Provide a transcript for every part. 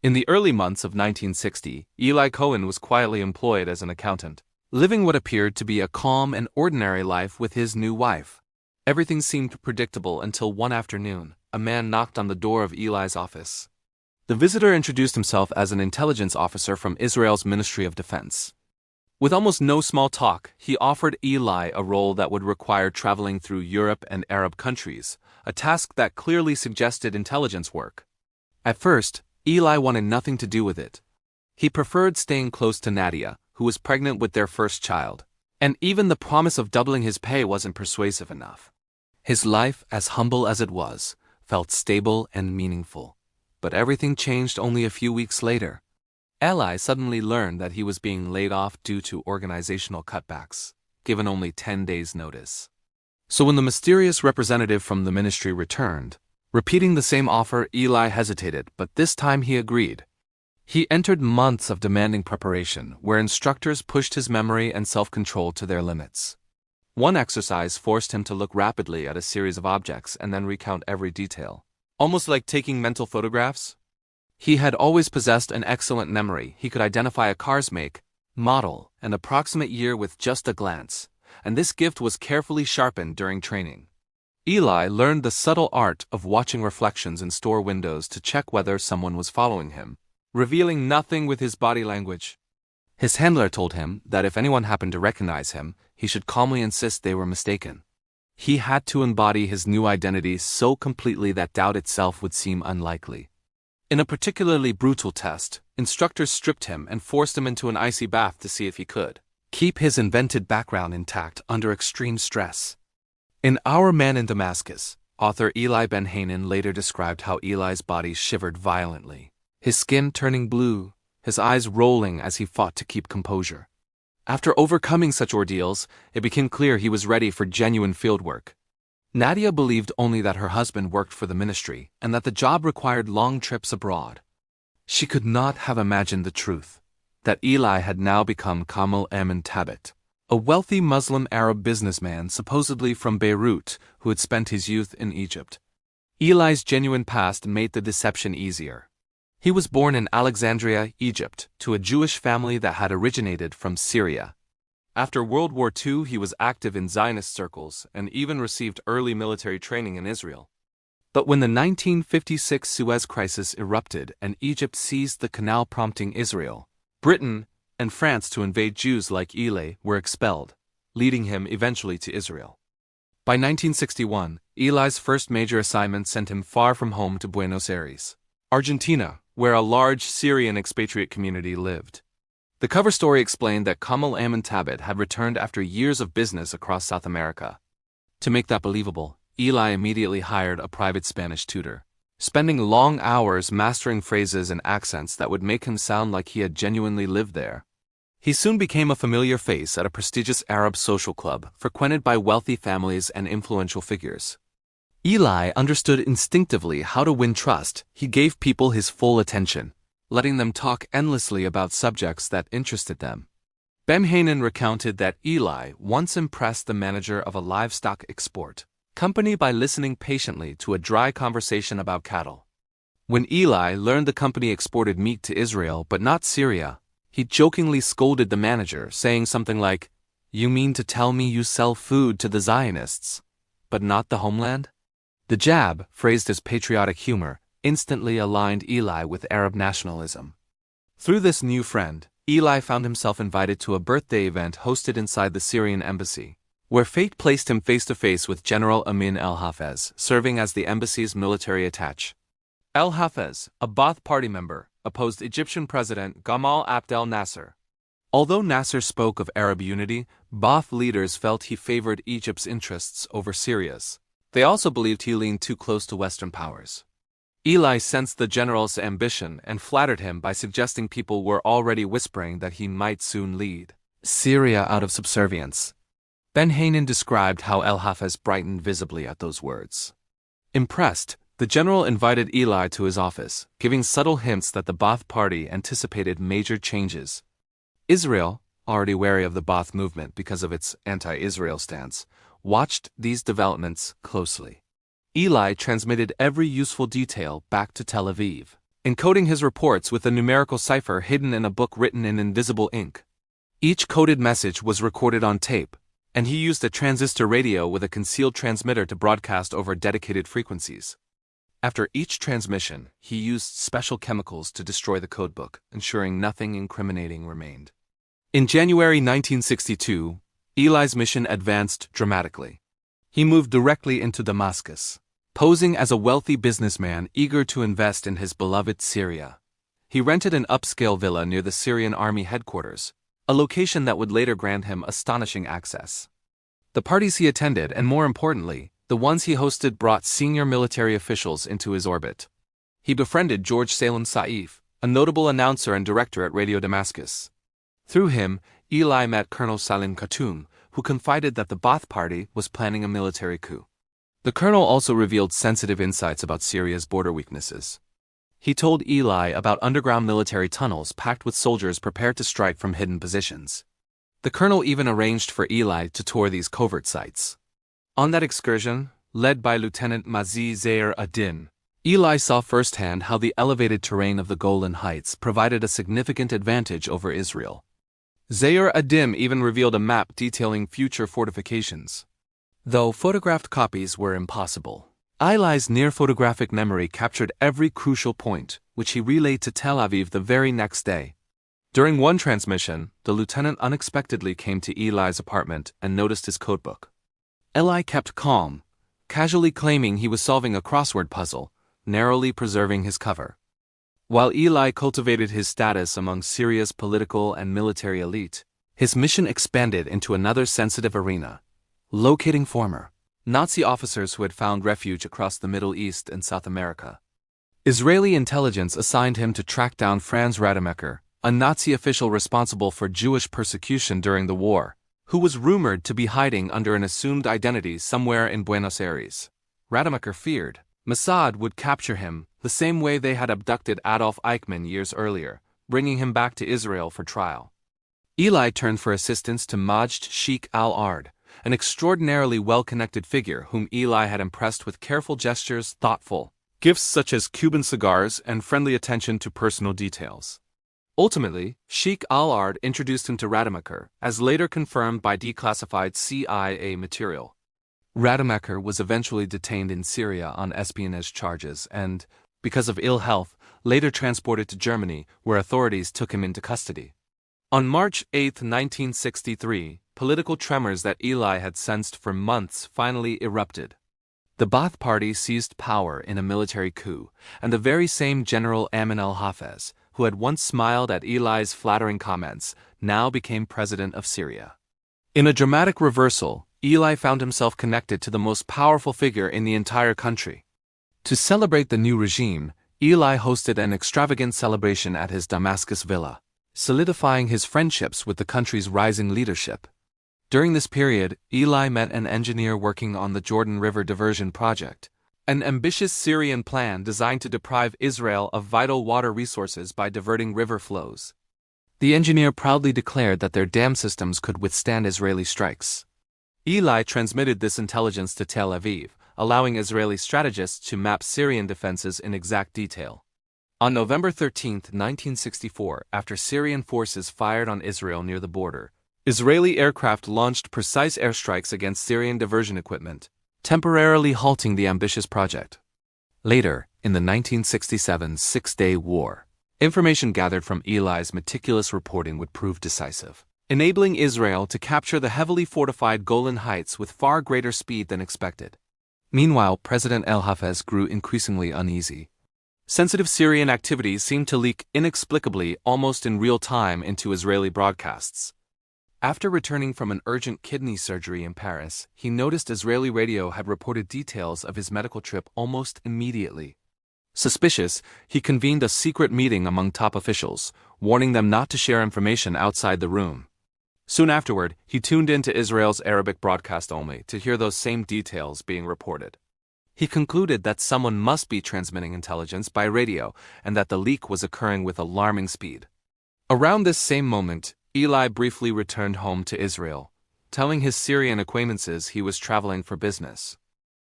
In the early months of 1960, Eli Cohen was quietly employed as an accountant, living what appeared to be a calm and ordinary life with his new wife. Everything seemed predictable until one afternoon, a man knocked on the door of Eli's office. The visitor introduced himself as an intelligence officer from Israel's Ministry of Defense. With almost no small talk, he offered Eli a role that would require traveling through Europe and Arab countries, a task that clearly suggested intelligence work. At first, Eli wanted nothing to do with it. He preferred staying close to Nadia, who was pregnant with their first child, and even the promise of doubling his pay wasn't persuasive enough. His life, as humble as it was, felt stable and meaningful. But everything changed only a few weeks later. Eli suddenly learned that he was being laid off due to organizational cutbacks, given only 10 days' notice. So when the mysterious representative from the ministry returned, repeating the same offer, Eli hesitated, but this time he agreed. He entered months of demanding preparation, where instructors pushed his memory and self-control to their limits. One exercise forced him to look rapidly at a series of objects and then recount every detail, almost like taking mental photographs. He had always possessed an excellent memory. He could identify a car's make, model, and approximate year with just a glance, and this gift was carefully sharpened during training. Eli learned the subtle art of watching reflections in store windows to check whether someone was following him, revealing nothing with his body language. His handler told him that if anyone happened to recognize him, he should calmly insist they were mistaken. He had to embody his new identity so completely that doubt itself would seem unlikely. In a particularly brutal test, instructors stripped him and forced him into an icy bath to see if he could keep his invented background intact under extreme stress. In Our Man in Damascus, author Eli Ben-Hanan later described how Eli's body shivered violently, his skin turning blue, his eyes rolling as he fought to keep composure. After overcoming such ordeals, it became clear he was ready for genuine fieldwork. Nadia believed only that her husband worked for the ministry and that the job required long trips abroad. She could not have imagined the truth, that Eli had now become Kamal Amin Tabit, a wealthy Muslim Arab businessman supposedly from Beirut who had spent his youth in Egypt. Eli's genuine past made the deception easier. He was born in Alexandria, Egypt, to a Jewish family that had originated from Syria. After World War II, he was active in Zionist circles and even received early military training in Israel. But when the 1956 Suez Crisis erupted and Egypt seized the canal, prompting Israel, Britain, and France to invade Jews like Eli were expelled, leading him eventually to Israel. By 1961, Eli's first major assignment sent him far from home to Buenos Aires, Argentina, where a large Syrian expatriate community lived. The cover story explained that Kamal Amin Tabit had returned after years of business across South America. To make that believable, Eli immediately hired a private Spanish tutor, spending long hours mastering phrases and accents that would make him sound like he had genuinely lived there. He soon became a familiar face at a prestigious Arab social club frequented by wealthy families and influential figures. Eli understood instinctively how to win trust. He gave people his full attention, letting them talk endlessly about subjects that interested them. Ben-Hanan recounted that Eli once impressed the manager of a livestock export company by listening patiently to a dry conversation about cattle. When Eli learned the company exported meat to Israel but not Syria, he jokingly scolded the manager, saying something like, "You mean to tell me you sell food to the Zionists, but not the homeland?" The jab, phrased as patriotic humor, instantly aligned Eli with Arab nationalism. Through this new friend, Eli found himself invited to a birthday event hosted inside the Syrian embassy, where fate placed him face-to-face with General Amin el-Hafez, serving as the embassy's military attaché. El-Hafez, a Ba'ath Party member, opposed Egyptian President Gamal Abdel Nasser. Although Nasser spoke of Arab unity, Ba'ath leaders felt he favored Egypt's interests over Syria's. They also believed he leaned too close to Western powers. Eli sensed the general's ambition and flattered him by suggesting people were already whispering that he might soon lead Syria out of subservience. Ben-Hanan described how el-Hafez brightened visibly at those words. Impressed, the general invited Eli to his office, giving subtle hints that the Ba'ath Party anticipated major changes. Israel, already wary of the Ba'ath movement because of its anti-Israel stance, watched these developments closely. Eli transmitted every useful detail back to Tel Aviv, encoding his reports with a numerical cipher hidden in a book written in invisible ink. Each coded message was recorded on tape, and he used a transistor radio with a concealed transmitter to broadcast over dedicated frequencies. After each transmission, he used special chemicals to destroy the codebook, ensuring nothing incriminating remained. In January 1962, Eli's mission advanced dramatically. He moved directly into Damascus, posing as a wealthy businessman eager to invest in his beloved Syria. He rented an upscale villa near the Syrian army headquarters, a location that would later grant him astonishing access. The parties he attended, and more importantly, the ones he hosted, brought senior military officials into his orbit. He befriended George Salem Saif, a notable announcer and director at Radio Damascus. Through him, Eli met Colonel Salim Khatun, who confided that the Ba'ath Party was planning a military coup. The colonel also revealed sensitive insights about Syria's border weaknesses. He told Eli about underground military tunnels packed with soldiers prepared to strike from hidden positions. The colonel even arranged for Eli to tour these covert sites. On that excursion, led by Lieutenant Mazi Zair ad-Din, Eli saw firsthand how the elevated terrain of the Golan Heights provided a significant advantage over Israel. Zair ad-Din even revealed a map detailing future fortifications. Though photographed copies were impossible, Eli's near-photographic memory captured every crucial point, which he relayed to Tel Aviv the very next day. During one transmission, the lieutenant unexpectedly came to Eli's apartment and noticed his codebook. Eli kept calm, casually claiming he was solving a crossword puzzle, narrowly preserving his cover. While Eli cultivated his status among Syria's political and military elite, his mission expanded into another sensitive arena: locating former Nazi officers who had found refuge across the Middle East and South America. Israeli intelligence assigned him to track down Franz Rademacher, a Nazi official responsible for Jewish persecution during the war, who was rumored to be hiding under an assumed identity somewhere in Buenos Aires. Rademacher feared Mossad would capture him the same way they had abducted Adolf Eichmann years earlier, bringing him back to Israel for trial. Eli turned for assistance to Majd Sheikh al-Ard, an extraordinarily well-connected figure whom Eli had impressed with careful gestures, thoughtful gifts such as Cuban cigars, and friendly attention to personal details. Ultimately, Sheikh al-Ard introduced him to Rademacher, as later confirmed by declassified CIA material. Rademacher was eventually detained in Syria on espionage charges and, because of ill health, later transported to Germany, where authorities took him into custody. On March 8, 1963, political tremors that Eli had sensed for months finally erupted. The Ba'ath Party seized power in a military coup, and the very same General Amin al-Hafez, who had once smiled at Eli's flattering comments, now became president of Syria. In a dramatic reversal, Eli found himself connected to the most powerful figure in the entire country. To celebrate the new regime, Eli hosted an extravagant celebration at his Damascus villa, solidifying his friendships with the country's rising leadership. During this period, Eli met an engineer working on the Jordan River Diversion Project, an ambitious Syrian plan designed to deprive Israel of vital water resources by diverting river flows. The engineer proudly declared that their dam systems could withstand Israeli strikes. Eli transmitted this intelligence to Tel Aviv, allowing Israeli strategists to map Syrian defenses in exact detail. On November 13, 1964, after Syrian forces fired on Israel near the border, Israeli aircraft launched precise airstrikes against Syrian diversion equipment, temporarily halting the ambitious project. Later, in the 1967 Six-Day War, information gathered from Eli's meticulous reporting would prove decisive, enabling Israel to capture the heavily fortified Golan Heights with far greater speed than expected. Meanwhile, President al-Hafez grew increasingly uneasy. Sensitive Syrian activities seemed to leak inexplicably almost in real time into Israeli broadcasts. After returning from an urgent kidney surgery in Paris, he noticed Israeli radio had reported details of his medical trip almost immediately. Suspicious, he convened a secret meeting among top officials, warning them not to share information outside the room. Soon afterward, he tuned into Israel's Arabic broadcast only to hear those same details being reported. He concluded that someone must be transmitting intelligence by radio and that the leak was occurring with alarming speed. Around this same moment, Eli briefly returned home to Israel, telling his Syrian acquaintances he was traveling for business.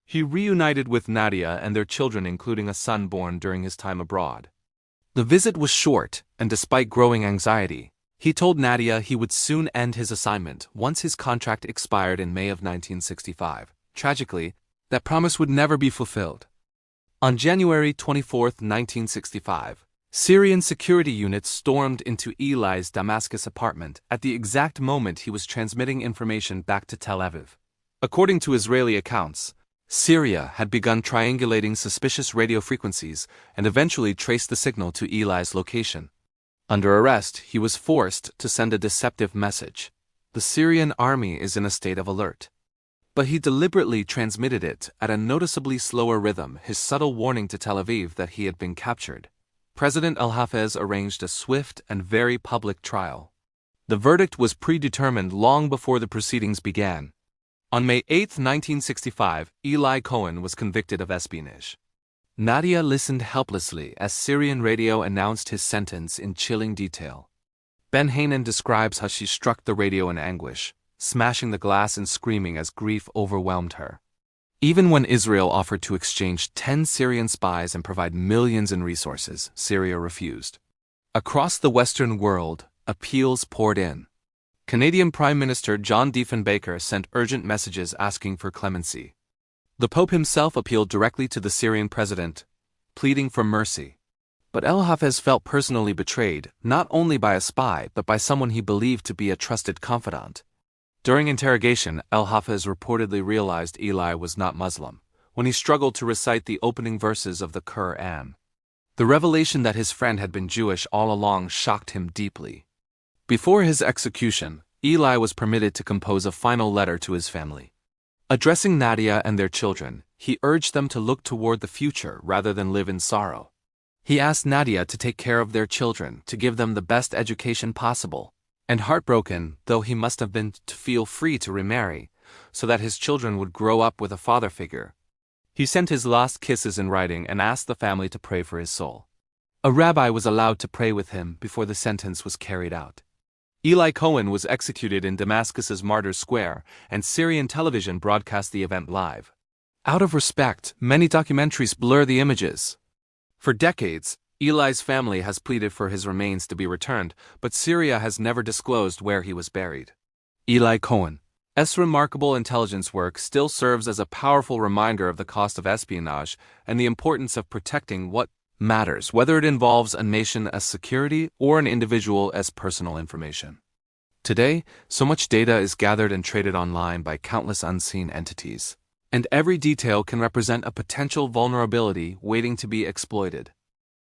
He reunited with Nadia and their children, including a son born during his time abroad. The visit was short, and despite growing anxiety, he told Nadia he would soon end his assignment once his contract expired in May of 1965. Tragically, that promise would never be fulfilled. On January 24, 1965, Syrian security units stormed into Eli's Damascus apartment at the exact moment he was transmitting information back to Tel Aviv. According to Israeli accounts, Syria had begun triangulating suspicious radio frequencies and eventually traced the signal to Eli's location. Under arrest, he was forced to send a deceptive message. The Syrian army is in a state of alert. But he deliberately transmitted it at a noticeably slower rhythm, his subtle warning to Tel Aviv that he had been captured. President Al-Hafez arranged a swift and very public trial. The verdict was predetermined long before the proceedings began. On May 8, 1965, Eli Cohen was convicted of espionage. Nadia listened helplessly as Syrian radio announced his sentence in chilling detail. Ben Hanan describes how she struck the radio in anguish, smashing the glass and screaming as grief overwhelmed her. Even when Israel offered to exchange 10 Syrian spies and provide millions in resources, Syria refused. Across the Western world, appeals poured in. Canadian Prime Minister John Diefenbaker sent urgent messages asking for clemency. The Pope himself appealed directly to the Syrian president, pleading for mercy. But Al-Hafez felt personally betrayed, not only by a spy but by someone he believed to be a trusted confidant. During interrogation, Al-Hafez reportedly realized Eli was not Muslim, when he struggled to recite the opening verses of the Quran. The revelation that his friend had been Jewish all along shocked him deeply. Before his execution, Eli was permitted to compose a final letter to his family. Addressing Nadia and their children, he urged them to look toward the future rather than live in sorrow. He asked Nadia to take care of their children, to give them the best education possible, and heartbroken though he must have been to feel free to remarry, so that his children would grow up with a father figure. He sent his last kisses in writing and asked the family to pray for his soul. A rabbi was allowed to pray with him before the sentence was carried out. Eli Cohen was executed in Damascus's Martyrs Square, and Syrian television broadcast the event live. Out of respect, many documentaries blur the images. For decades, Eli's family has pleaded for his remains to be returned, but Syria has never disclosed where he was buried. Eli Cohen's remarkable intelligence work still serves as a powerful reminder of the cost of espionage and the importance of protecting what matters, whether it involves a nation as security or an individual as personal information. Today, so much data is gathered and traded online by countless unseen entities, and every detail can represent a potential vulnerability waiting to be exploited.